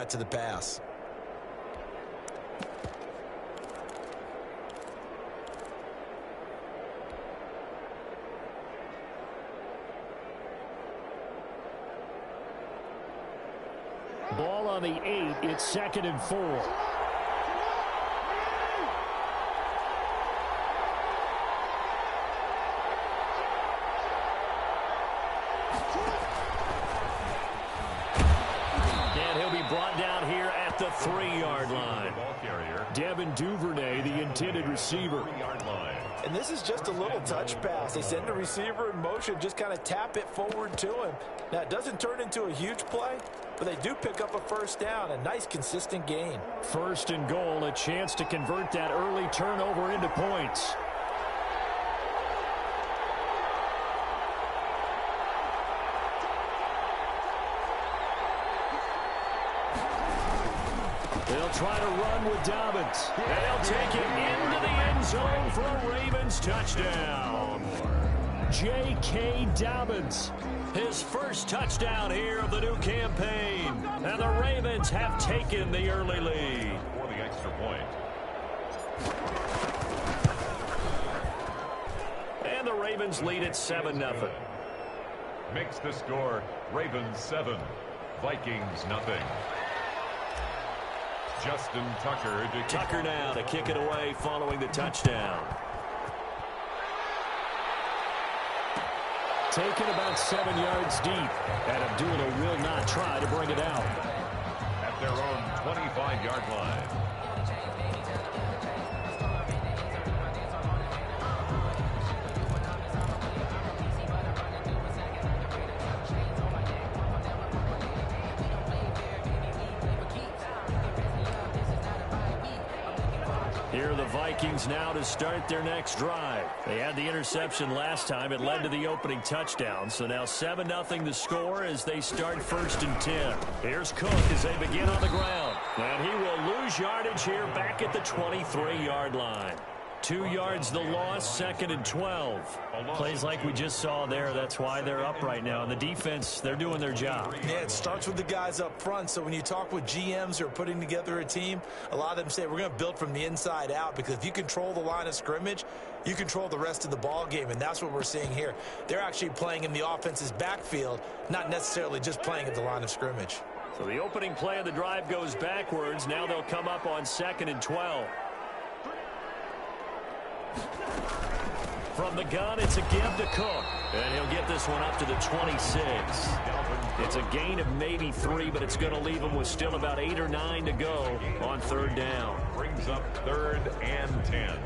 that to the pass. Ball on the 8. It's 2nd and 4. Brought down here at the 3-yard line. Devin Duvernay, the intended receiver. And this is just a little touch pass. They send the receiver in motion, just kind of tap it forward to him. Now, it doesn't turn into a huge play, but they do pick up a first down, a nice, consistent gain. 1st and goal, a chance to convert that early turnover into points. They'll try to run with Dobbins. And they'll take it into the end zone for a Ravens touchdown. J.K. Dobbins, his first touchdown here of the new campaign. And the Ravens have taken the early lead. For the extra point. And the Ravens lead at 7-0. Makes the score Ravens 7, Vikings nothing. Justin Tucker now to kick it away following the touchdown. Taken about 7 yards deep, and Abdullah will not try to bring it out. At their own 25-yard line. Here are the Vikings now to start their next drive. They had the interception last time. It led to the opening touchdown. So now 7-0 the score as they start 1st and 10. Here's Cook as they begin on the ground. And he will lose yardage here back at the 23-yard line. 2 yards the loss, 2nd and 12. Plays like we just saw there. That's why they're up right now. And the defense, they're doing their job. Yeah, it starts with the guys up front. So when you talk with GMs who are putting together a team, a lot of them say we're going to build from the inside out, because if you control the line of scrimmage, you control the rest of the ball game, and that's what we're seeing here. They're actually playing in the offense's backfield, not necessarily just playing at the line of scrimmage. So the opening play of the drive goes backwards. Now they'll come up on 2nd and 12. From the gun, it's a give to Cook. And he'll get this one up to the 26. It's a gain of maybe 3, but it's going to leave him with still about 8 or 9 to go on 3rd down. Brings up 3rd and 10.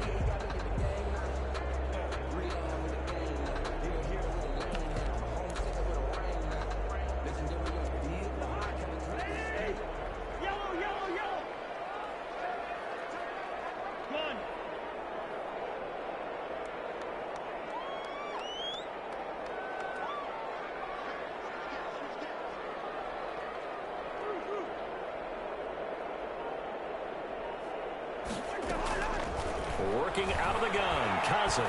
Working out of the gun, Cousins.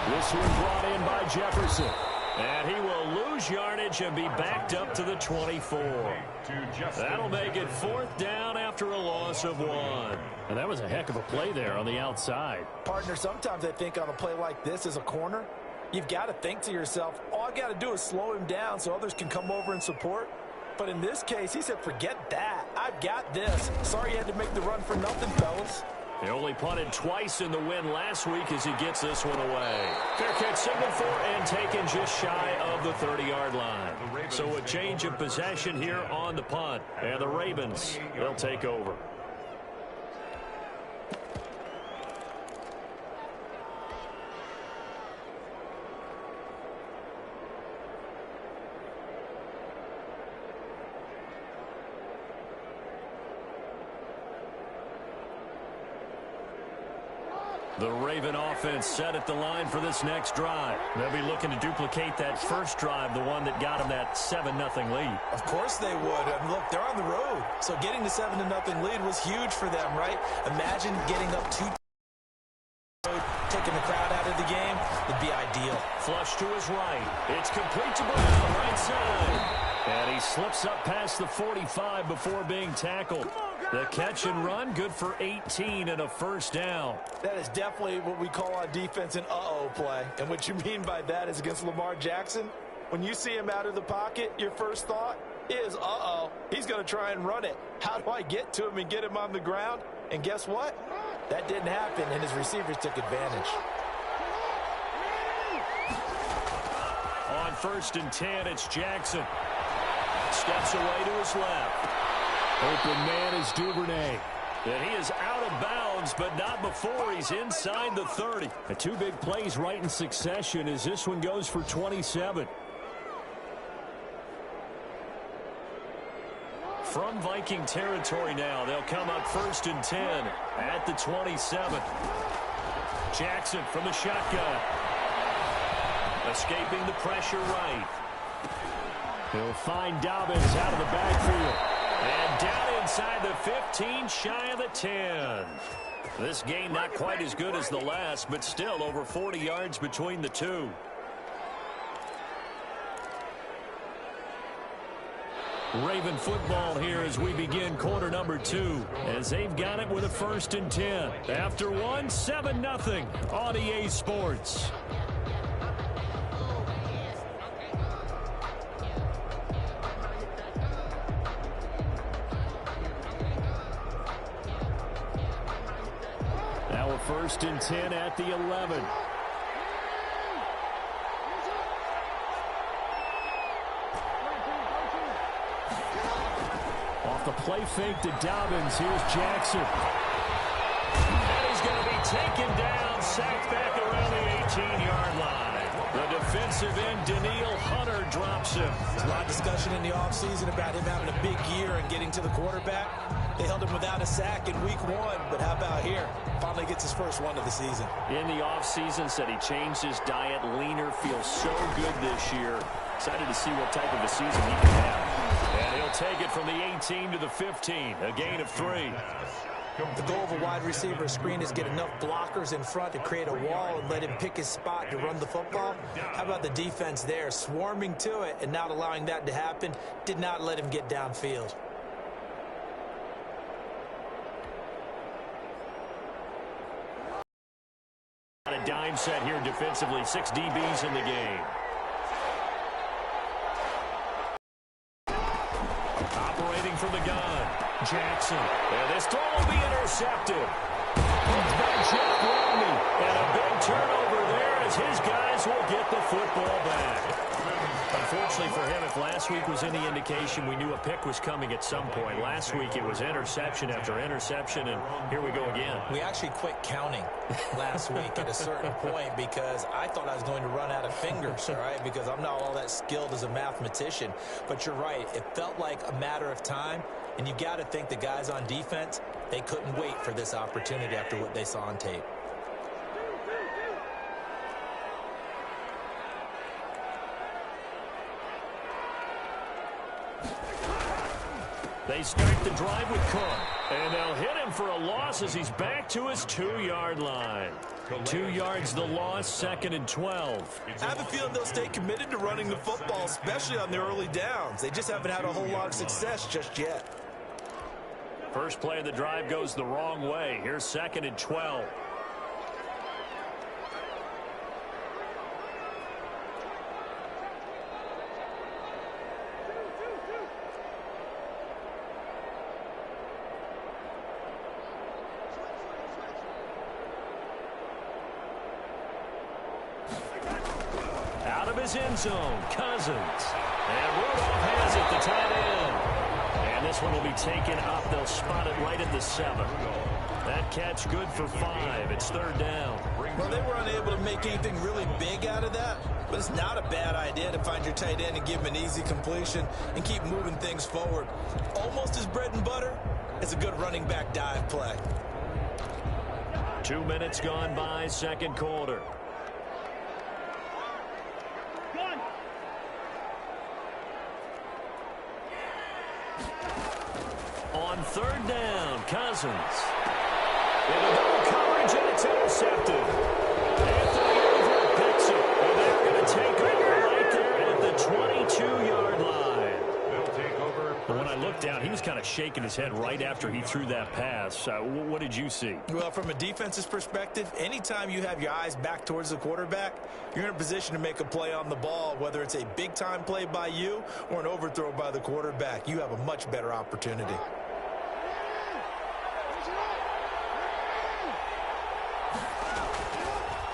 This one brought in by Jefferson. And he will lose yardage and be backed up to the 24. That'll make it 4th down after a loss of 1. And that was a heck of a play there on the outside. Partner, sometimes I think on a play like this as a corner, you've got to think to yourself, all I got to do is slow him down so others can come over and support. But in this case, he said, forget that. I've got this. Sorry you had to make the run for nothing, fellas. He only punted twice in the win last week as he gets this one away. Fair catch signaled for and taken just shy of the 30-yard line. So a change of possession here on the punt. And the Ravens, they'll take over. The Raven offense set at the line for this next drive. They'll be looking to duplicate that first drive, the one that got them that 7-0 lead. Of course they would. I mean, look, they're on the road. So getting the 7-0 lead was huge for them, right? Imagine getting up 2, taking the crowd out of the game would be ideal. Flush to his right. It's complete to Brown, right side. And he slips up past the 45 before being tackled. The catch and run, good for 18 and a first down. That is definitely what we call on defense an uh-oh play. And what you mean by that is against Lamar Jackson, when you see him out of the pocket, your first thought is, uh-oh, he's going to try and run it. How do I get to him and get him on the ground? And guess what? That didn't happen, and his receivers took advantage. On 1st and 10, it's Jackson. Steps away to his left. Open man is Duvernay. And he is out of bounds, but not before he's inside the 30. The two big plays right in succession as this one goes for 27. From Viking territory now, they'll come up 1st and 10 at the 27. Jackson from the shotgun. Escaping the pressure right. He'll find Dobbins out of the backfield. And down inside the 15, shy of the 10. This game not quite as good as the last, but still over 40 yards between the two. Raven football here as we begin quarter number 2, as they've got it with a 1st and 10. After one, 7-0 on EA Sports. Now a 1st and 10 at the 11. Off the play fake to Dobbins. Here's Jackson. And he's going to be taken down, sacked back around the 18-yard line. The defensive end, Daniil Hunter, drops him. There's a lot of discussion in the offseason about him having a big year and getting to the quarterback. They held him without a sack in week 1, but how about here? Finally gets his first one of the season. In the offseason, said he changed his diet, leaner, feels so good this year. Excited to see what type of a season he can have. And he'll take it from the 18 to the 15, a gain of 3. The goal of a wide receiver screen is get enough blockers in front to create a wall and let him pick his spot to run the football. How about the defense there, swarming to it and not allowing that to happen? Did not let him get downfield. A dime set here defensively, 6 DBs in the game. Operating from the gun, Jackson. And this throw will be intercepted. It's by Jeff Rodney. And a big turnover there as his guys will get the football back. Unfortunately for him, if last week was any indication, we knew a pick was coming at some point. Last week it was interception after interception, and here we go again. We actually quit counting last week at a certain point because I thought I was going to run out of fingers, all right, because I'm not all that skilled as a mathematician. But you're right. It felt like a matter of time, and you got to think the guys on defense, they couldn't wait for this opportunity after what they saw on tape. They start the drive with Cook, and they'll hit him for a loss as he's back to his 2-yard line. 2 yards the loss, 2nd and 12. I have a feeling they'll stay committed to running the football, especially on their early downs. They just haven't had a whole lot of success just yet. First play of the drive goes the wrong way. Here's 2nd and 12. His end zone, Cousins. And Rudolph has it, the tight end. And this one will be taken up. They'll spot it right at the 7. That catch good for 5. It's 3rd down. Well, they were unable to make anything really big out of that, but it's not a bad idea to find your tight end and give him an easy completion and keep moving things forward. Almost as bread and butter as a good running back dive play. 2 minutes gone by, 2nd quarter. On 3rd down, Cousins. Into double coverage, and it's intercepted. Anthony Everett picks it, and they're going to take over right there at the 22-yard line. But when I looked down, he was kind of shaking his head right after he threw that pass. What did you see? Well, from a defense's perspective, anytime you have your eyes back towards the quarterback, you're in a position to make a play on the ball, whether it's a big-time play by you or an overthrow by the quarterback. You have a much better opportunity.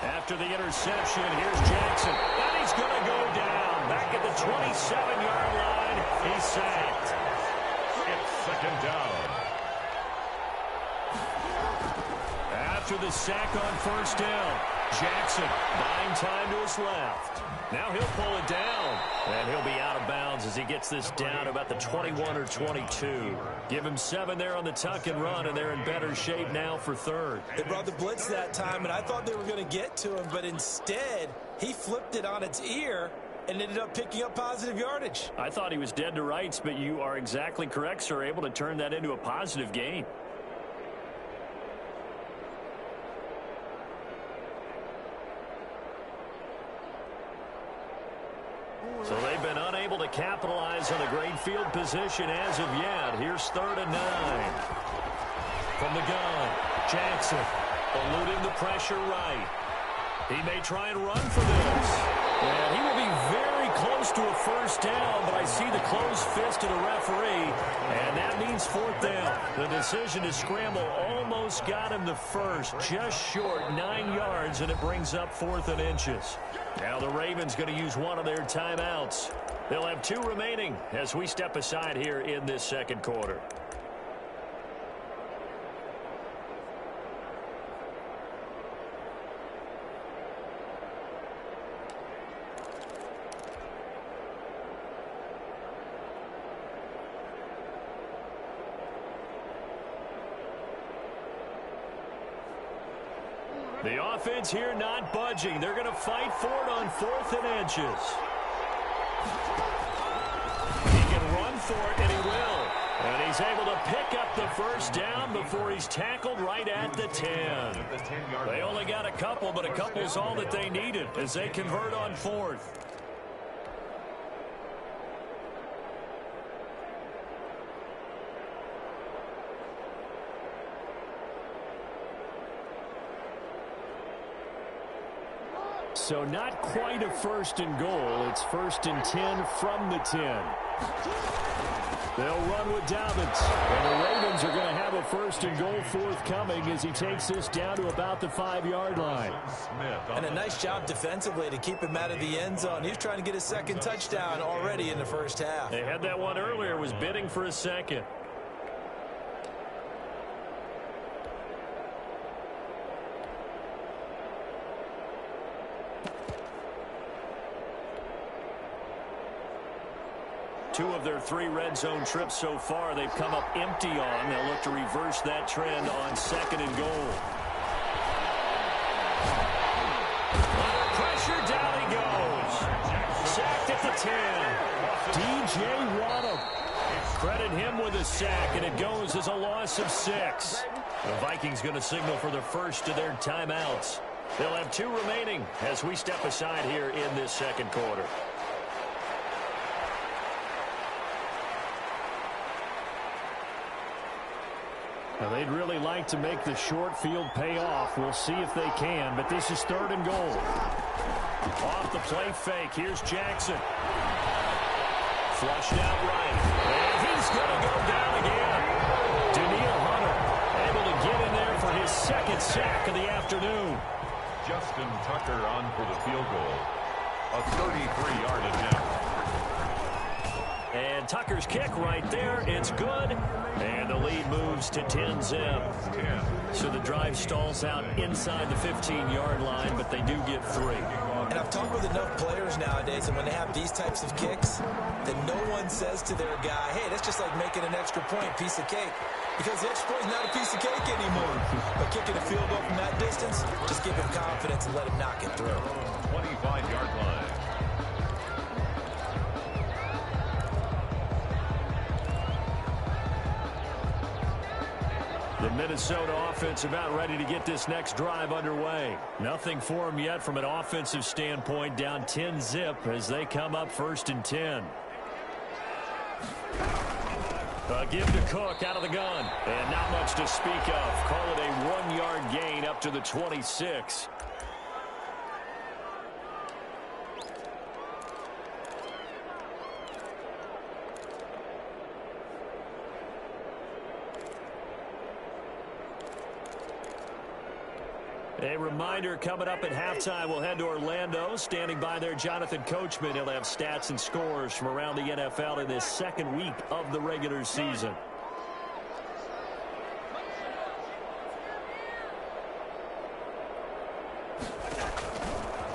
After the interception, here's Jackson. And he's going to go down. Back at the 27-yard line, he's sacked. It's second down. After the sack on first down, Jackson buying time to his left. Now he'll pull it down, and he'll be out of bounds as he gets this down about the 21 or 22. Give him 7 there on the tuck and run, and they're in better shape now for third. They brought the blitz that time, and I thought they were going to get to him, but instead he flipped it on its ear and ended up picking up positive yardage. I thought he was dead to rights, but you are exactly correct, sir, able to turn that into a positive gain. So they've been unable to capitalize on a great field position as of yet. Here's 3rd and 9. From the gun, Jackson eluding the pressure right. He may try and run for this. And he will be very close to a first down, but I see the closed fist of the referee, and that means 4th down. The decision to scramble almost got him the first, just short 9 yards, and it brings up 4th and inches. Now the Ravens going to use one of their timeouts. They'll have 2 remaining as we step aside here in this second quarter. The offense here not budging. They're going to fight for it on 4th and inches. He can run for it, and he will. And he's able to pick up the first down before he's tackled right at the 10. They only got a couple, but a couple's all that they needed as they convert on 4th. So not quite a 1st and goal. It's 1st and 10 from the 10. They'll run with Dobbins. And the Ravens are going to have a 1st and goal forthcoming as he takes this down to about the 5-yard line. And a nice job defensively to keep him out of the end zone. He was trying to get his 2nd touchdown already in the first half. They had that one earlier, was bidding for a 2nd. Two of their 3 red zone trips so far, they've come up empty on. They'll look to reverse that trend on 2nd and goal. Pressure, down he goes. Sacked at the 10. DJ Waddle. Credit him with a sack, and it goes as a loss of 6. The Vikings going to signal for the first of their timeouts. They'll have 2 remaining as we step aside here in this second quarter. Now they'd really like to make the short field pay off. We'll see if they can, but this is 3rd and goal. Off the play fake, here's Jackson. Flushed out right, and he's going to go down again. Danielle Hunter able to get in there for his 2nd sack of the afternoon. Justin Tucker on for the field goal. A 33-yard attempt. And Tucker's kick right there. It's good. And the lead moves to 10-zip. So the drive stalls out inside the 15-yard line, but they do get 3. And I've talked with enough players nowadays, and when they have these types of kicks, that no one says to their guy, hey, that's just like making an extra point, piece of cake. Because the extra point is not a piece of cake anymore. But kicking a field goal from that distance, just give him confidence and let him knock it through. 25-yard line. The Minnesota offense about ready to get this next drive underway. Nothing for them yet from an offensive standpoint, down 10-zip as they come up 1st and 10. Give to Cook out of the gun. And not much to speak of. Call it a 1-yard gain up to the 26. A reminder, coming up at halftime, we'll head to Orlando. Standing by there, Jonathan Coachman. He'll have stats and scores from around the NFL in this second week of the regular season.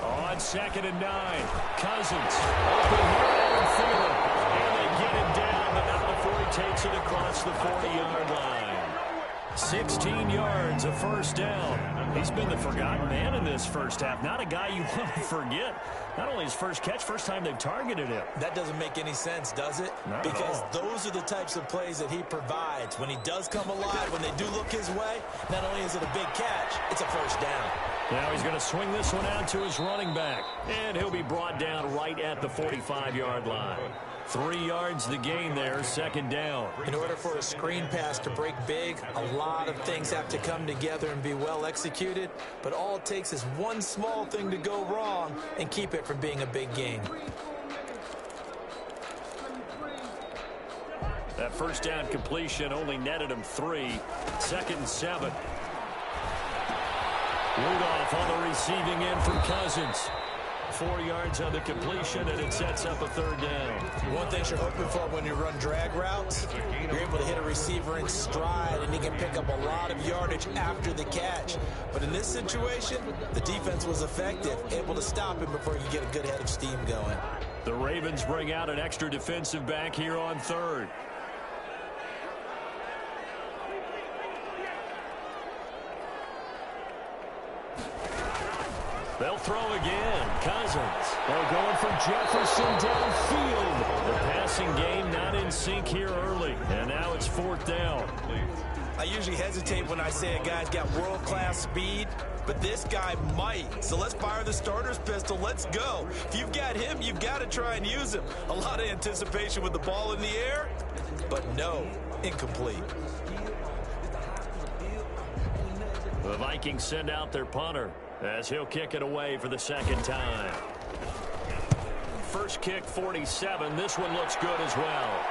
On 2nd and 9, Cousins. Open here, Adam Thielen. And they get him down, but not before he takes it across the 40-yard line. 16 yards, a first down. He's been the forgotten man in this first half. Not a guy you want to forget. Not only his first catch, first time they've targeted him. That doesn't make any sense, does it? Not because at all. Those are the types of plays that he provides. When he does come alive, when they do look his way, not only is it a big catch, it's a first down. Now he's going to swing this one out to his running back. And he'll be brought down right at the 45-yard line. 3 yards the gain there, second down. In order for a screen pass to break big, a lot of things have to come together and be well executed. But all it takes is one small thing to go wrong and keep it from being a big gain. That first down completion only netted him 3. 2nd and 7. Rudolph on the receiving end from Cousins. 4 yards on the completion, and it sets up a third down. One thing you're hoping for when you run drag routes, you're able to hit a receiver in stride, and he can pick up a lot of yardage after the catch. But in this situation, the defense was effective, able to stop him before you get a good head of steam going. The Ravens bring out an extra defensive back here on 3rd. They'll throw again. Cousins. They're going for Jefferson downfield. The passing game not in sync here early. And now it's 4th down. I usually hesitate when I say a guy's got world-class speed, but this guy might. So let's fire the starter's pistol. Let's go. If you've got him, you've got to try and use him. A lot of anticipation with the ball in the air, but no, incomplete. The Vikings send out their punter as he'll kick it away for the second time. First kick, 47. This one looks good as well.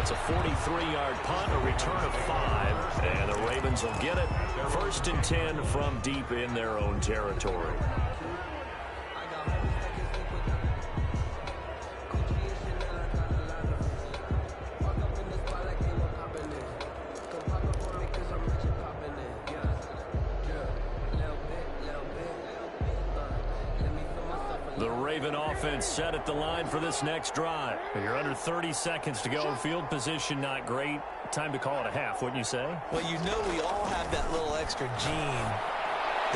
It's a 43-yard punt, a return of 5, and the Ravens will get it. 1st and 10 from deep in their own territory. The Raven offense set at the line for this next drive. You're under 30 seconds to go. Field position not great. Time to call it a half, wouldn't you say? Well, you know we all have that little extra gene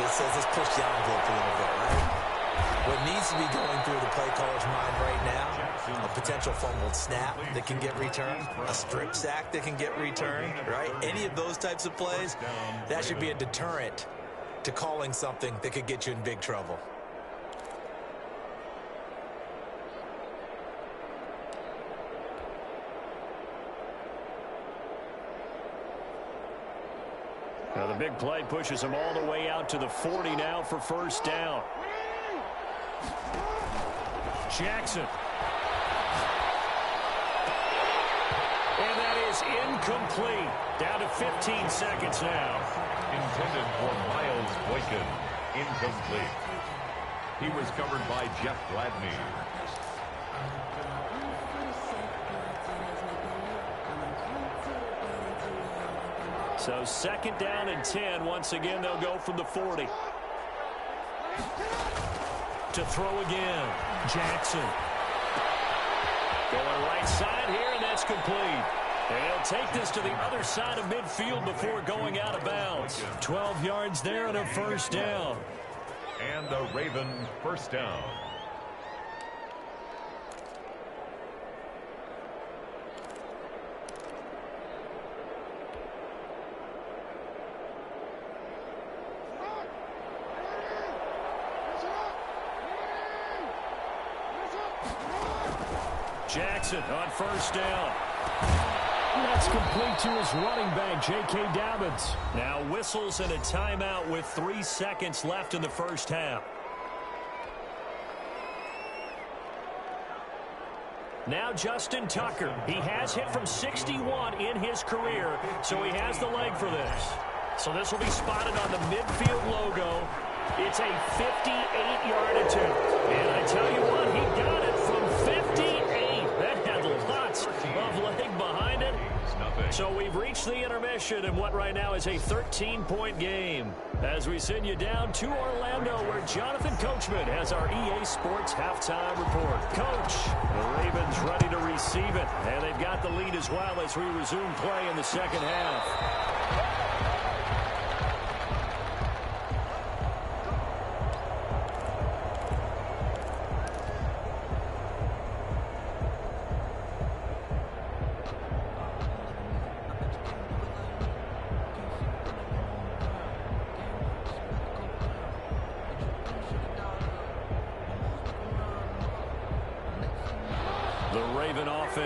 that says let's push the envelope a little bit, right? What needs to be going through the play caller's mind right now, a potential fumbled snap that can get returned, a strip sack that can get returned, right? Any of those types of plays, that should be a deterrent to calling something that could get you in big trouble. Now the big play pushes them all the way out to the 40 now for first down. Jackson. And that is incomplete. Down to 15 seconds now. Intended for Miles Boykin. Incomplete. He was covered by Jeff Gladney. So 2nd down and 10. Once again, they'll go from the 40. To throw again. Jackson. Going right side here, and that's complete. They'll take this to the other side of midfield before going out of bounds. 12 yards there and a first down. And the Ravens first down. Jackson on first down. That's complete to his running back, J.K. Dobbins. Now whistles and a timeout with 3 seconds left in the first half. Now Justin Tucker. He has hit from 61 in his career, so he has the leg for this. So this will be spotted on the midfield logo. It's a 58-yard attempt. And I tell you what, he got it from 58. That had lots of leg behind it. So we've reached the intermission in what right now is a 13-point game. As we send you down to Orlando, where Jonathan Coachman has our EA Sports halftime report. Coach, the Ravens ready to receive it. And they've got the lead as well as we resume play in the second half.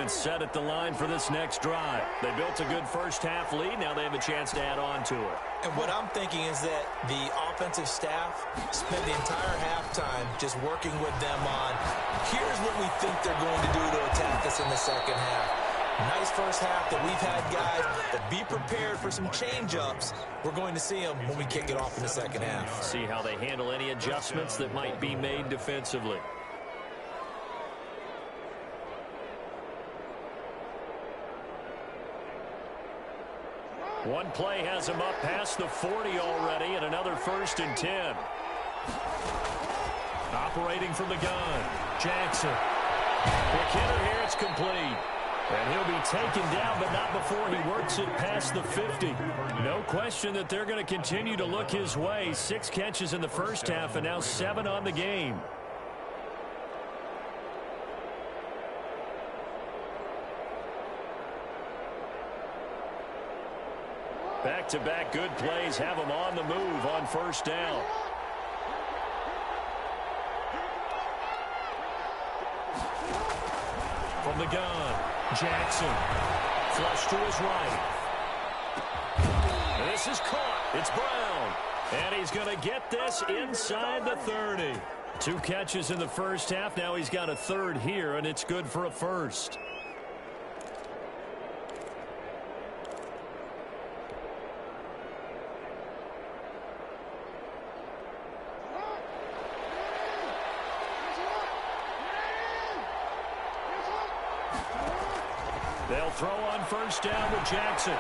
Set at the line for this next drive. They built a good first half lead. Now they have a chance to add on to it. And what I'm thinking is that the offensive staff spent the entire halftime just working with them on, here's what we think they're going to do to attack us in the second half. Nice first half that we've had, guys, but be prepared for some change-ups. We're going to see them when we kick it off in the second half. See how they handle any adjustments that might be made defensively. One play has him up past the 40 already, and another 1st and 10. Operating from the gun, Jackson. Quick hitter here, it's complete. And he'll be taken down, but not before he works it past the 50. No question that they're going to continue to look his way. 6 catches in the first half, and now 7 on the game. Back-to-back good plays have him on the move on first down. From the gun, Jackson. Flush to his right. This is caught. It's Brown. And he's going to get this inside the 30. 2 catches in the first half. Now he's got a 3rd here, and it's good for a 1st. They'll throw on first down with Jackson.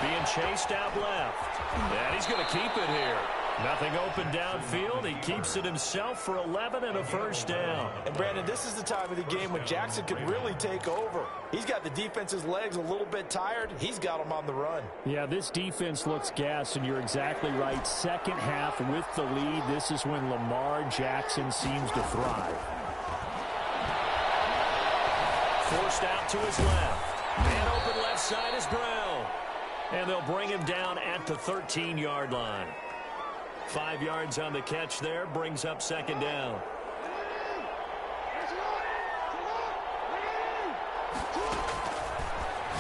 Being chased out left. And he's going to keep it here. Nothing open downfield. He keeps it himself for 11 and a 1st down. And, Brandon, this is the time of the game when Jackson could really take over. He's got the defense's legs a little bit tired. He's got them on the run. Yeah, this defense looks gassed, and you're exactly right. Second half with the lead, this is when Lamar Jackson seems to thrive. Forced out to his left. Man open left side is Brown. And they'll bring him down at the 13-yard line. 5 yards on the catch there, brings up second down.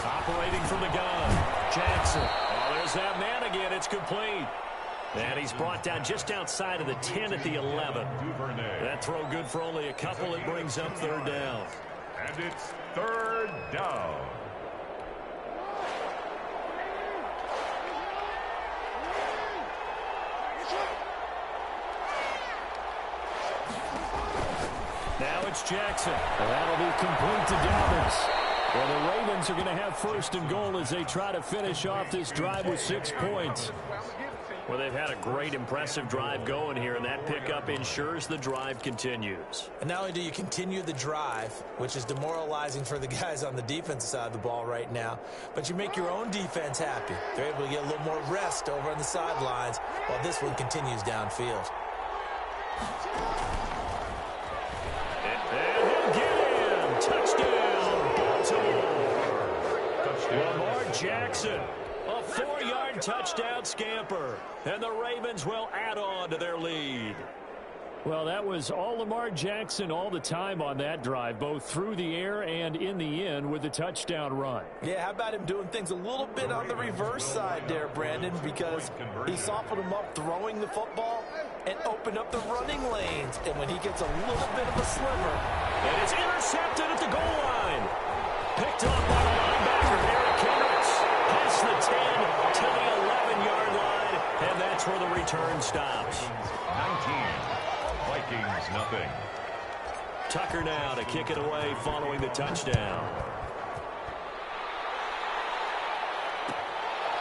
Operating from the gun, Jackson. Oh, there's that man again. It's complete. And he's brought down just outside of the 10 at the 11. That throw good for only a couple. It brings up 3rd down. And it's 3rd down. Now it's Jackson. And that'll be complete to Dobbins. Well, the Ravens are going to have 1st and goal as they try to finish off this drive with 6 points. Well, they've had a great, impressive drive going here, and that pickup ensures the drive continues. And not only do you continue the drive, which is demoralizing for the guys on the defensive side of the ball right now, but you make your own defense happy. They're able to get a little more rest over on the sidelines while this one continues downfield. And he'll get in. Touchdown, Baltimore. Touchdown. Lamar Jackson. A 4-yard touchdown scamper, and the Ravens will add on to their lead. Well, that was all Lamar Jackson all the time on that drive, both through the air and in the end with the touchdown run. Yeah, how about him doing things a little bit on the reverse side there, Brandon, because he softened him up throwing the football and opened up the running lanes. And when he gets a little bit of a sliver. And it's intercepted at the goal line. Picked off by the linebacker, Eric Kendricks. Past the 10 to the 11-yard line, and that's where the return stops. 19. Vikings, nothing. Tucker now to kick it away following the touchdown.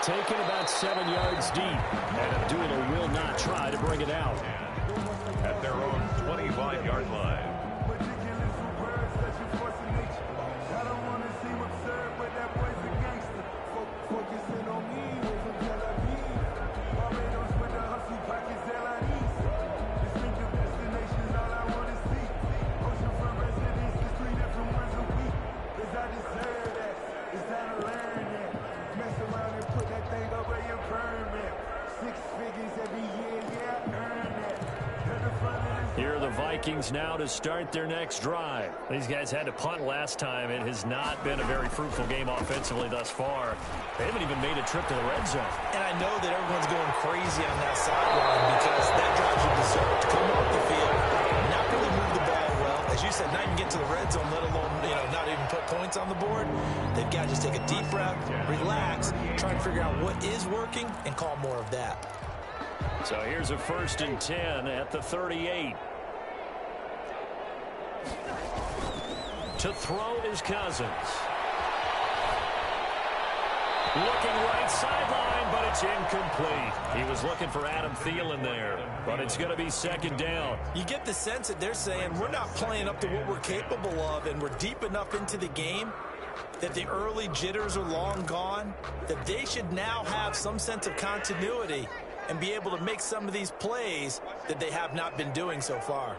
Taken about 7 yards deep, and Abdullah will not try to bring it out. At their own 25-yard line. Here are the Vikings now to start their next drive. These guys had to punt last time. It has not been a very fruitful game offensively thus far. They haven't even made a trip to the red zone. And I know that everyone's going crazy on that sideline because that drive should deserve to come off the field, not really move the ball well. As you said, not even get to the red zone, let alone, not even put points on the board. They've got to just take a deep breath, relax, try and figure out what is working, and call more of that. So here's a 1st and 10 at the 38. To throw is Cousins. Looking right sideline, but it's incomplete. He was looking for Adam Thielen there, but it's going to be 2nd down. You get the sense that they're saying we're not playing up to what we're capable of, and we're deep enough into the game that the early jitters are long gone, that they should now have some sense of continuity and be able to make some of these plays that they have not been doing so far.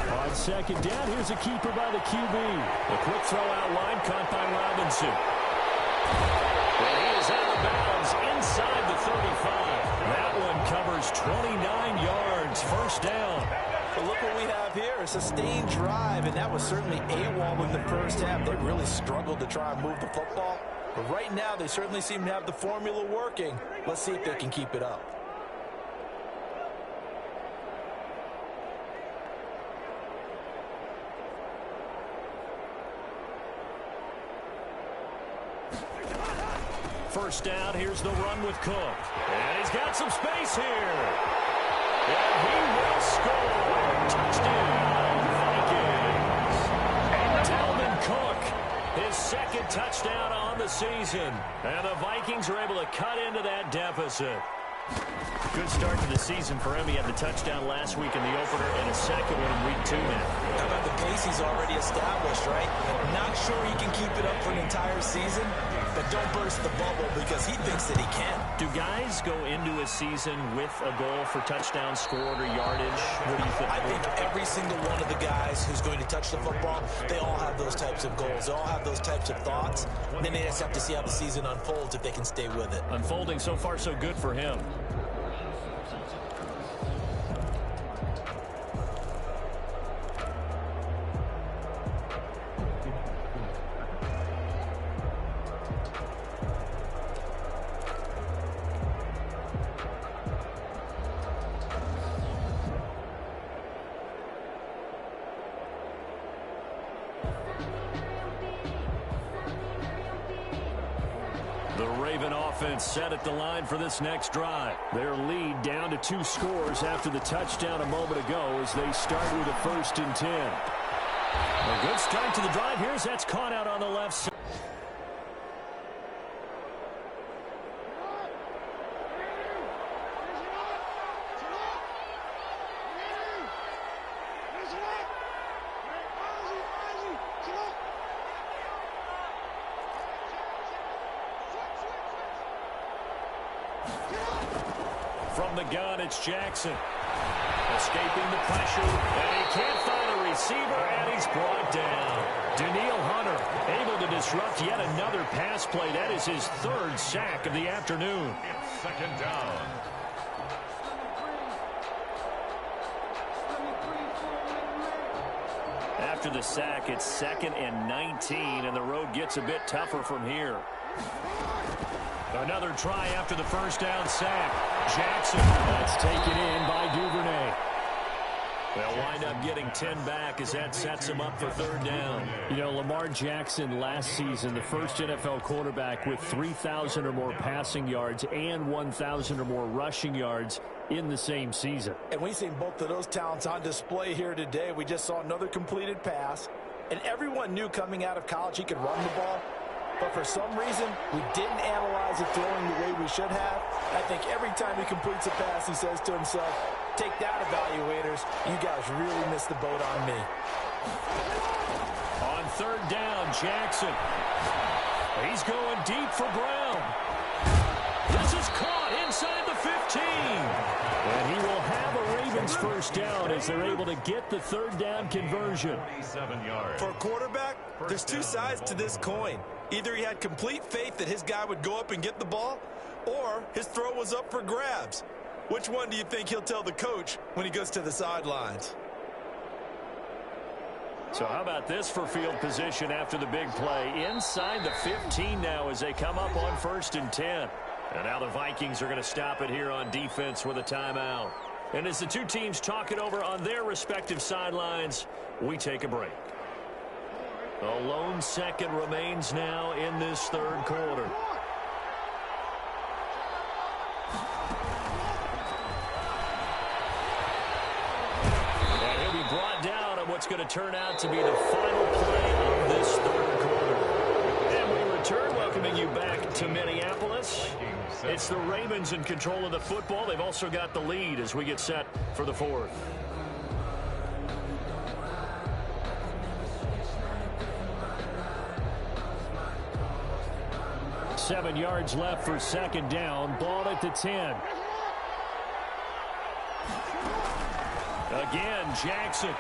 On 2nd down, here's a keeper by the QB. A quick throw out line, caught by Robinson. And he is out of bounds inside the 35. That one covers 29 yards, 1st down. But look what we have here, a sustained drive, and that was certainly AWOL in the first half. They really struggled to try and move the football. But right now, they certainly seem to have the formula working. Let's see if they can keep it up. First down, here's the run with Cook. And he's got some space here. And he will score. Touchdown, Vikings. Dalvin Cook, his 2nd touchdown on the season. And the Vikings are able to cut into that deficit. Good start to the season for him. He had the touchdown last week in the opener and a 2nd one in week 2 now. How about the pace he's already established, right? Not sure he can keep it up for an entire season, but don't burst the bubble because he thinks that he can. Do guys go into a season with a goal for touchdowns scored or yardage? What do you think? I think every single one of the guys who's going to touch the football, they all have those types of goals. They all have those types of thoughts. And then they just have to see how the season unfolds if they can stay with it. Unfolding so far so good for him. Set at the line for this next drive. Their lead down to 2 scores after the touchdown a moment ago as they start with a 1st and 10. A good start to the drive. Here's that's caught out on the left side. From the gun, it's Jackson. Escaping the pressure, and he can't find a receiver, and he's brought down. Danielle Hunter able to disrupt yet another pass play. That is his third sack of the afternoon. It's second down. After the sack, it's 2nd and 19, and the road gets a bit tougher from here. Another try after the first down sack. Jackson, that's taken in by Duvernay. They'll wind up getting 10 back as that sets him up for 3rd down. You know, Lamar Jackson last season, the first NFL quarterback with 3,000 or more passing yards and 1,000 or more rushing yards in the same season. And we've seen both of those talents on display here today. We just saw another completed pass, and everyone knew coming out of college he could run the ball. But for some reason, we didn't analyze it throwing the way we should have. I think every time he completes a pass, he says to himself, take that, evaluators. You guys really missed the boat on me. On 3rd down, Jackson. He's going deep for Brown. This is caught inside the 15. And he will have a Ravens first down as they're able to get the 3rd down conversion. 27 yards. For a quarterback, there's two sides to this coin. Either he had complete faith that his guy would go up and get the ball, or his throw was up for grabs. Which one do you think he'll tell the coach when he goes to the sidelines? So how about this for field position after the big play? Inside the 15 now as they come up on 1st and 10. And now the Vikings are going to stop it here on defense with a timeout. And as the two teams talk it over on their respective sidelines, we take a break. A lone second remains now in this 3rd quarter. And he'll be brought down on what's going to turn out to be the final play of this 3rd quarter. And we return, welcoming you back to Minneapolis. It's the Ravens in control of the football. They've also got the lead as we get set for the 4th. 7 yards left for 2nd down. Ball at the 10. Again, Jackson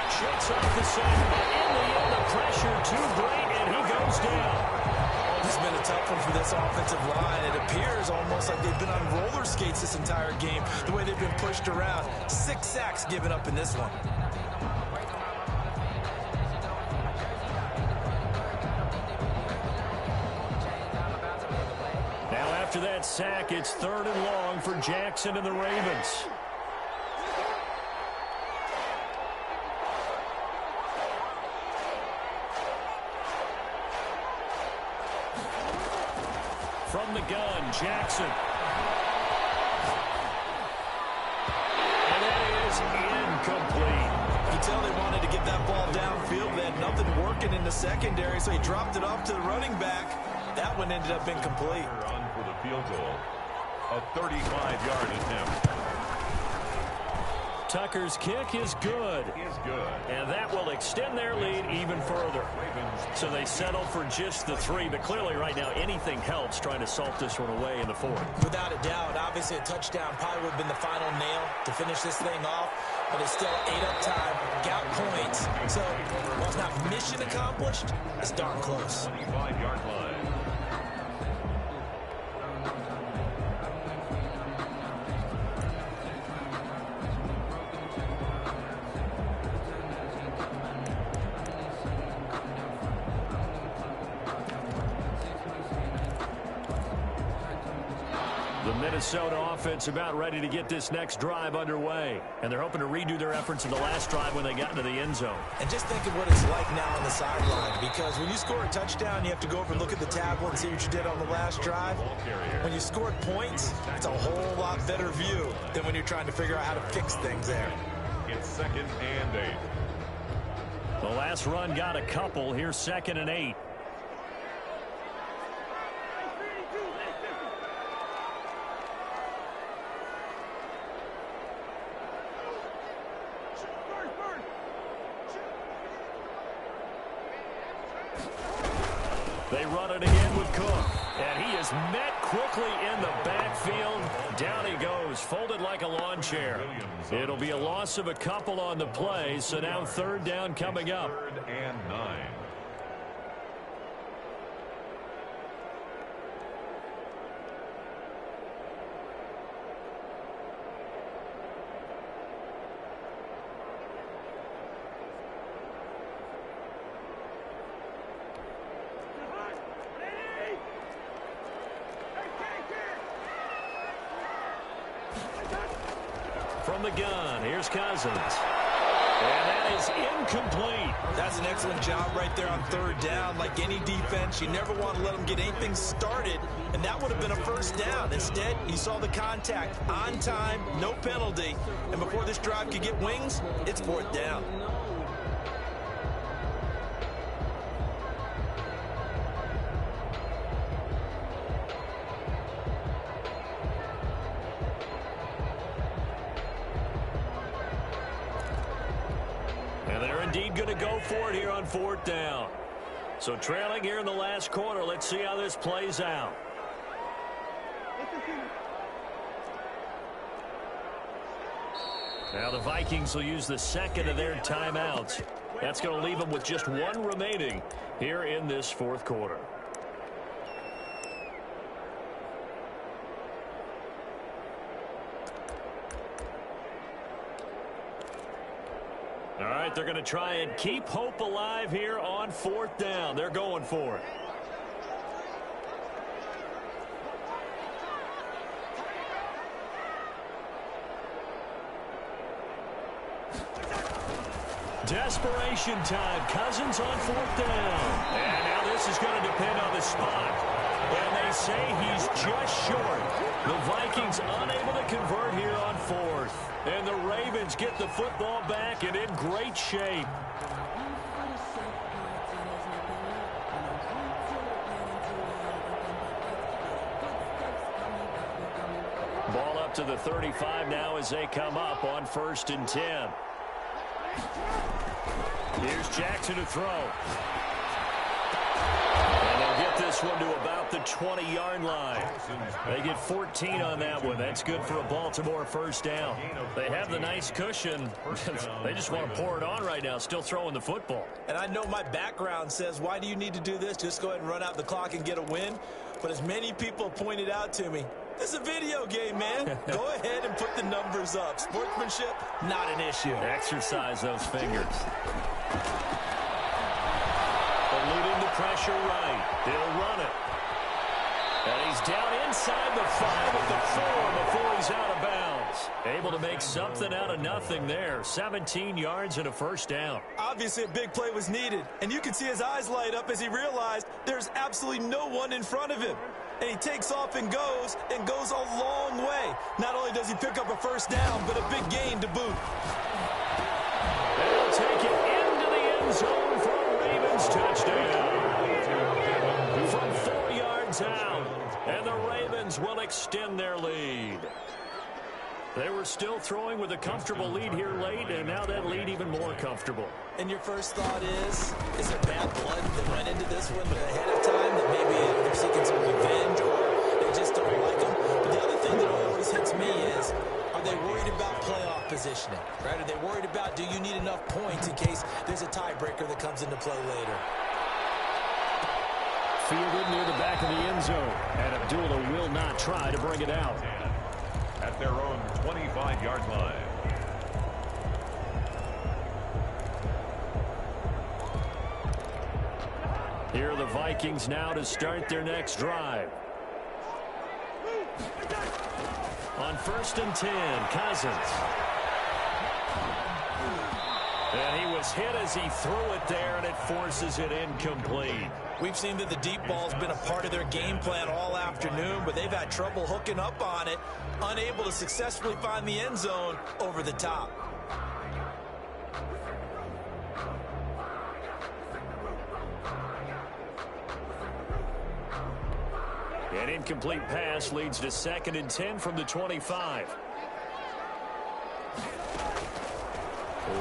shuts off the side. In the end, the pressure too great, and he goes down. This has been a tough one for this offensive line. It appears almost like they've been on roller skates this entire game, the way they've been pushed around. 6 sacks given up in this one. Now after that sack, it's 3rd and long for Jackson and the Ravens. From the gun, Jackson. And that is incomplete. You can tell they wanted to get that ball downfield. They had nothing working in the secondary, so he dropped it off to the running back. That one ended up incomplete. On for the field goal. A 35-yard attempt. Tucker's kick is good. And that will extend their lead even further. So they settle for just the 3, but clearly right now anything helps trying to salt this one away in the 4th. Without a doubt, obviously a touchdown probably would have been the final nail to finish this thing off, but it's still 8 up time, got points. So while it's not mission accomplished, it's darn close. 25-yard line. Minnesota offense about ready to get this next drive underway. And they're hoping to redo their efforts in the last drive when they got into the end zone. And just think of what it's like now on the sideline, because when you score a touchdown, you have to go over and look at the tablet and see what you did on the last drive. When you scored points, it's a whole lot better view than when you're trying to figure out how to fix things there. It's 2nd and 8. The last run got a couple. Here's 2nd and 8. They run it again with Cook. And he is met quickly in the backfield. Down he goes, folded like a lawn chair. It'll be a loss of a couple on the play, so now third down coming up. 3rd and 9. From the gun, here's Cousins. And that is incomplete. That's an excellent job right there on third down. Like any defense, you never want to let them get anything started, and that would have been a first down. Instead, he saw the contact on time, no penalty, and before this drive could get wings, it's fourth down. And they're indeed going to go for it here on fourth down. So trailing here in the last quarter. Let's see how this plays out. Now the Vikings will use the second of their timeouts. That's going to leave them with just one remaining here in this fourth quarter. All right, they're going to try and keep hope alive here on fourth down. They're going for it. Desperation time. Cousins on fourth down. And now this is going to depend on the spot. And they say he's just short. The Vikings unable to convert here on fourth. And the Ravens get the football back and in great shape. Ball up to the 35 now as they come up on 1st and 10. Here's Jackson to throw. And they'll get this one to about the 20-yard line. They get 14 on that one. That's good for a Baltimore first down. They have the nice cushion. They just want to pour it on right now, still throwing the football. And I know my background says, why do you need to do this? Just go ahead and run out the clock and get a win. But as many people pointed out to me, this is a video game, man. Go ahead and put the numbers up. Sportsmanship, not an issue. Exercise those fingers. Eluding the pressure right. He'll run it. And he's down inside the 5 at the 4 before he's out of bounds. Able to make something out of nothing there. 17 yards and a first down. Obviously a big play was needed, and you can see his eyes light up as he realized there's absolutely no one in front of him. And he takes off and goes a long way. Not only does he pick up a first down, but a big gain to boot. They'll take it into the end zone for a Ravens touchdown. From 4 yards out, and the Ravens will extend their lead. They were still throwing with a comfortable lead here late, and now that lead even more comfortable. And your first thought is there bad blood that went into this one ahead of time, that maybe they're seeking some revenge or they just don't like them? But the other thing that always hits me is, are they worried about playoff positioning? Right? Are they worried about, do you need enough points in case there's a tiebreaker that comes into play later? Fielded near the back of the end zone, and Abdullah will not try to bring it out. At their own 25-yard line. Here are the Vikings now to start their next drive. On 1st and 10, Cousins. And he was hit as he threw it there, and it forces it incomplete. We've seen that the deep ball's been a part of their game plan all afternoon, but they've had trouble hooking up on it, unable to successfully find the end zone over the top. An incomplete pass leads to 2nd and 10 from the 25.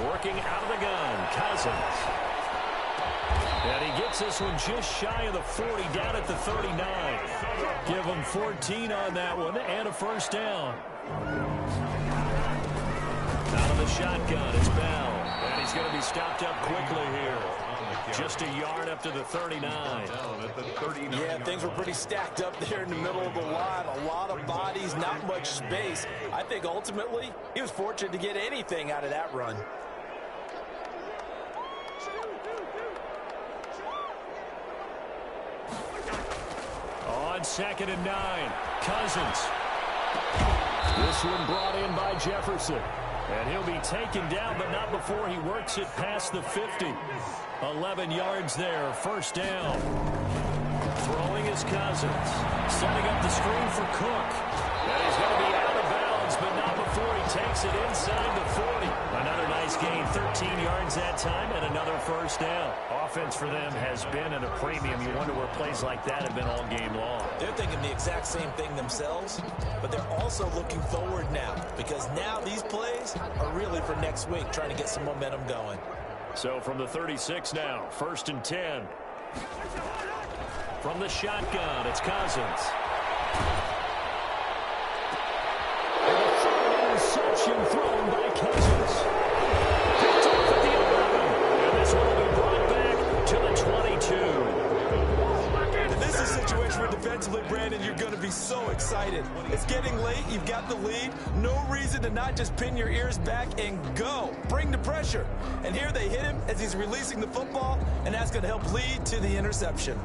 Working out of the gun, Cousins. And he gets this one just shy of the 40, down at the 39. Give him 14 on that one and a first down. Out of the shotgun, it's Bell. And he's going to be stopped up quickly here. Just a yard up to the 39. Yeah, things were pretty stacked up there in the middle of the line. A lot of bodies, not much space. I think ultimately he was fortunate to get anything out of that run. On 2nd and 9, Cousins. This one brought in by Jefferson. And he'll be taken down, but not before he works it past the 50. 11 yards there, first down. Throwing is Cousins. Setting up the screen for Cook. And he's going to be out of bounds, but not before he takes it inside the 40. Another nice gain, 13 yards that time, and another first down. Offense for them has been at a premium. You wonder where plays like that have been all game long. They're thinking the exact same thing themselves, but they're also looking forward now, because now these plays are really for next week, trying to get some momentum going. So from the 36 now, 1st and 10. From the shotgun, it's Cousins. Interception thrown by Cousins. Picked off at the 11. And this one will be brought back to the 22. And this is a situation where defensively, Brandon, you're going to be so excited. It's getting late. You've got the lead. No reason to not just pin your ears back and go. Bring the pressure. And here they hit him as he's releasing the football, and that's going to help lead to the interception.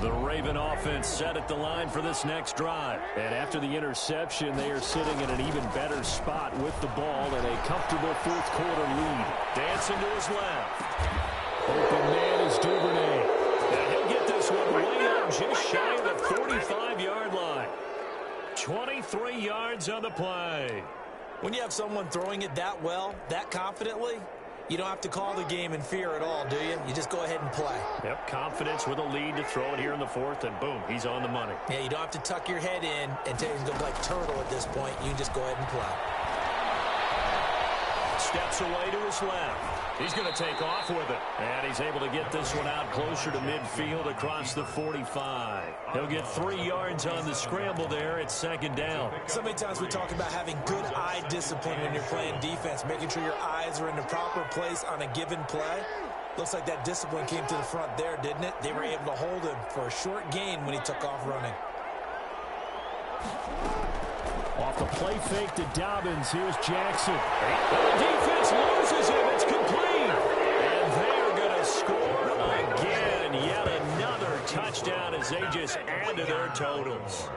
The Raven offense set at the line for this next drive. And after the interception, they are sitting in an even better spot with the ball and a comfortable fourth quarter lead. Dancing to his left. Open man is Duvernay. And he'll get this one way up just shy of the 45-yard line. 23 yards on the play. When you have someone throwing it that well, that confidently, you don't have to call the game in fear at all, do you? You just go ahead and play. Yep, confidence with a lead to throw it here in the fourth, and boom, he's on the money. Yeah, you don't have to tuck your head in and tell you he's going to play turtle at this point. You can just go ahead and play. Steps away to his left. He's going to take off with it. And he's able to get this one out closer to midfield across the 45. He'll get 3 yards on the scramble there at 2nd down. So many times we talk about having good eye discipline when you're playing defense, making sure your eyes are in the proper place on a given play. Looks like that discipline came to the front there, didn't it? They were able to hold him for a short gain when he took off running. Off the play fake to Dobbins. Here's Jackson. The defense loses him. It's complete. And they're going to score again. Yet another touchdown as they just add to their totals.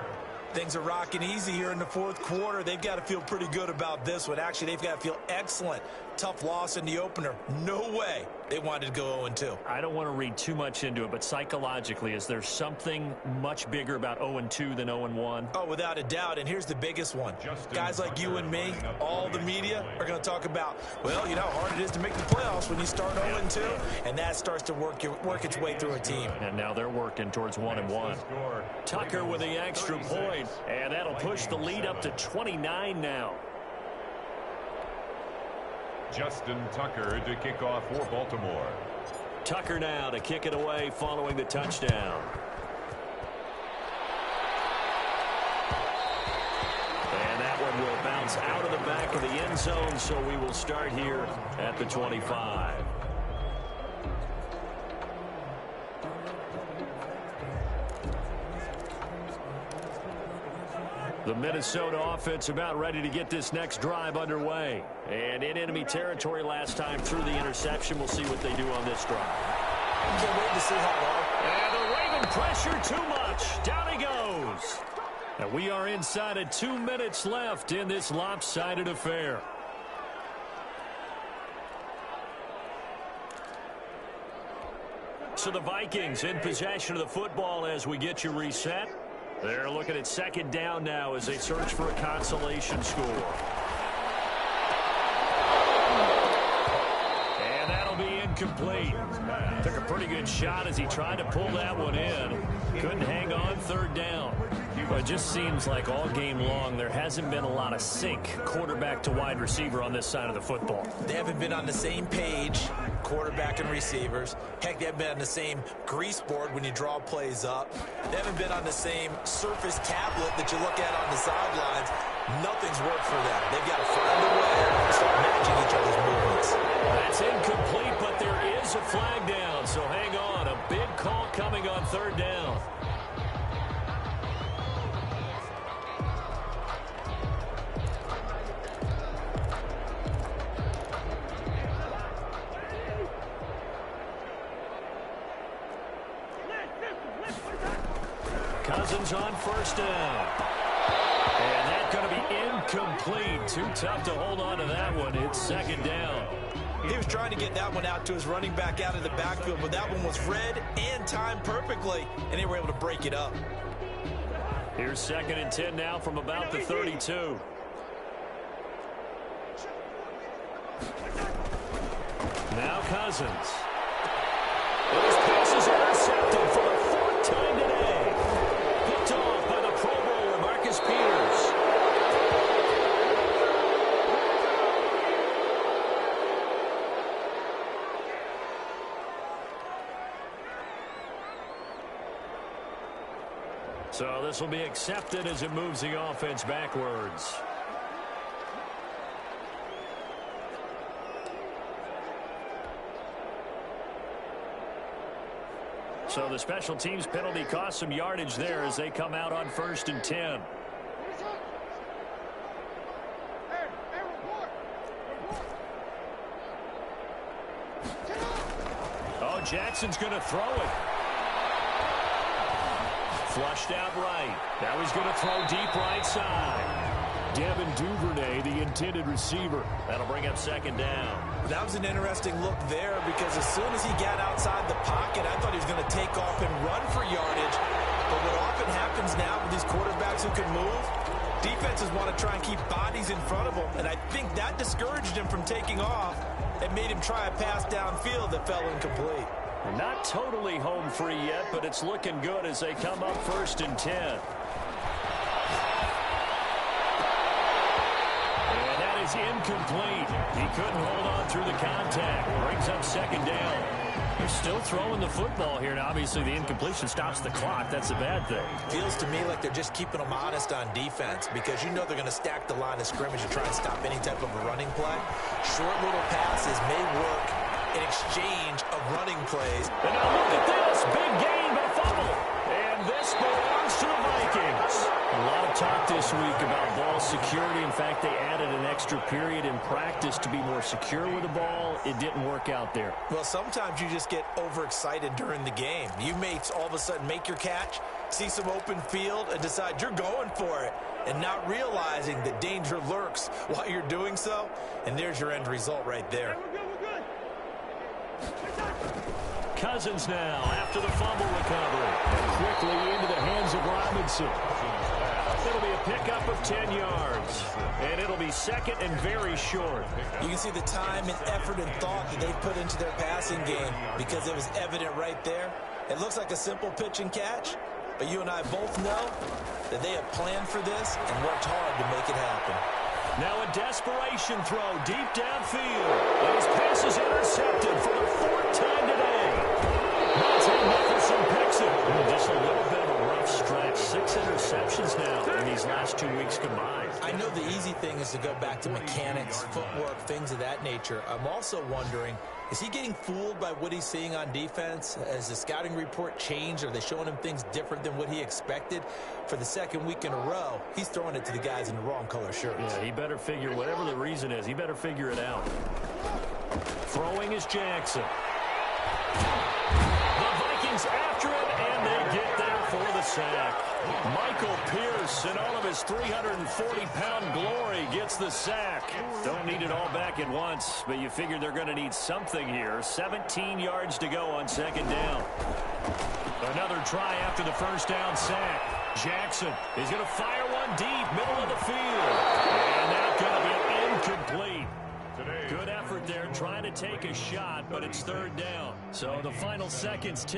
Things are rocking easy here in the fourth quarter. They've got to feel pretty good about this one. Actually, they've got to feel excellent. Tough loss in the opener. No way they wanted to go 0-2. I don't want to read too much into it, but psychologically, is there something much bigger about 0-2 than 0-1? Oh, without a doubt. And here's the biggest one. Guys like you and me, all the media, are going to talk about, well, you know how hard it is to make the playoffs when you start 0-2. And that starts to work its way through a team. And now they're working towards 1-1. Tucker with the extra point. And that'll push the lead up to 29 now. Justin Tucker to kick off for Baltimore. Tucker now to kick it away following the touchdown. And that one will bounce out of the back of the end zone, so we will start here at the 25. The Minnesota offense about ready to get this next drive underway. And in enemy territory last time through the interception. We'll see what they do on this drive. Can't wait to see how long. And the Raven pressure too much. Down he goes. And we are inside of 2 minutes left in this lopsided affair. So the Vikings in possession of the football as we get you reset. They're looking at 2nd down now as they search for a consolation score. And that'll be incomplete. Took a pretty good shot as he tried to pull that one in. Couldn't hang on 3rd down. Well, it just seems like all game long there hasn't been a lot of sync quarterback to wide receiver on this side of the football. They haven't been on the same page, quarterback and receivers. Heck, they haven't been on the same grease board when you draw plays up. They haven't been on the same Surface tablet that you look at on the sidelines. Nothing's worked for them. They've got to find a way to start matching each other's movements. That's incomplete, but there is a flag down, so hang on. A big call coming on third down. Cousins on first down. And that's going to be incomplete. Too tough to hold on to that one. It's second down. He was trying to get that one out to his running back out of the backfield, but that one was read and timed perfectly, and they were able to break it up. Here's 2nd and 10 now from about the 32. Now Cousins. His pass is intercepted for the 4th time today. Picked off by the Pro Bowler, Marcus Peters. So this will be accepted as it moves the offense backwards. So the special teams penalty cost some yardage there as they come out on 1st and 10. Oh, Jackson's going to throw it. Flushed out right. Now he's going to throw deep right side. Devin Duvernay, the intended receiver. That'll bring up 2nd down. That was an interesting look there because as soon as he got outside the pocket, I thought he was going to take off and run for yardage. But what often happens now with these quarterbacks who can move, defenses want to try and keep bodies in front of them. And I think that discouraged him from taking off and made him try a pass downfield that fell incomplete. Not totally home free yet, but it's looking good as they come up 1st and 10. And that is incomplete. He couldn't hold on through the contact. Brings up 2nd down. They're still throwing the football here, and obviously the incompletion stops the clock. That's a bad thing. Feels to me like they're just keeping them honest on defense because you know they're going to stack the line of scrimmage and try and stop any type of a running play. Short little passes may work in exchange of running plays. And now look at this. Big gain by fumble. And this belongs to the Vikings. A lot of talk this week about ball security. In fact, they added an extra period in practice to be more secure with the ball. It didn't work out there. Well, sometimes you just get overexcited during the game. You may all of a sudden make your catch, see some open field, and decide you're going for it, and not realizing that danger lurks while you're doing so. And there's your end result right there. Cousins now after the fumble recovery. Quickly into the hands of Robinson. It'll be a pickup of 10 yards. And it'll be 2nd and very short. You can see the time and effort and thought that they've put into their passing game because it was evident right there. It looks like a simple pitch and catch, but you and I both know that they have planned for this and worked hard to make it happen. Now a desperation throw deep downfield. And his pass is intercepted for the 4th time today. Monte Nicholson picks it. Just a little bit of a rough stretch. 6 interceptions now in these last 2 weeks combined. I know the easy thing is to go back to mechanics, footwork, things of that nature. I'm also wondering, is he getting fooled by what he's seeing on defense? Has the scouting report changed? Are they showing him things different than what he expected? For the 2nd week in a row, he's throwing it to the guys in the wrong color shirts. Yeah, he better figure, whatever the reason is, he better figure it out. Throwing is Jackson. The Vikings after him, and they get there for the sack. Michael Pierce, in all of his 340-pound glory, gets the sack. Don't need it all back at once, but you figure they're going to need something here. 17 yards to go on 2nd down. Another try after the 1st down sack. Jackson is going to fire one deep, middle of the field. And that's going to be incomplete. Good effort there trying to take a shot, but it's 3rd down. So the final seconds tick.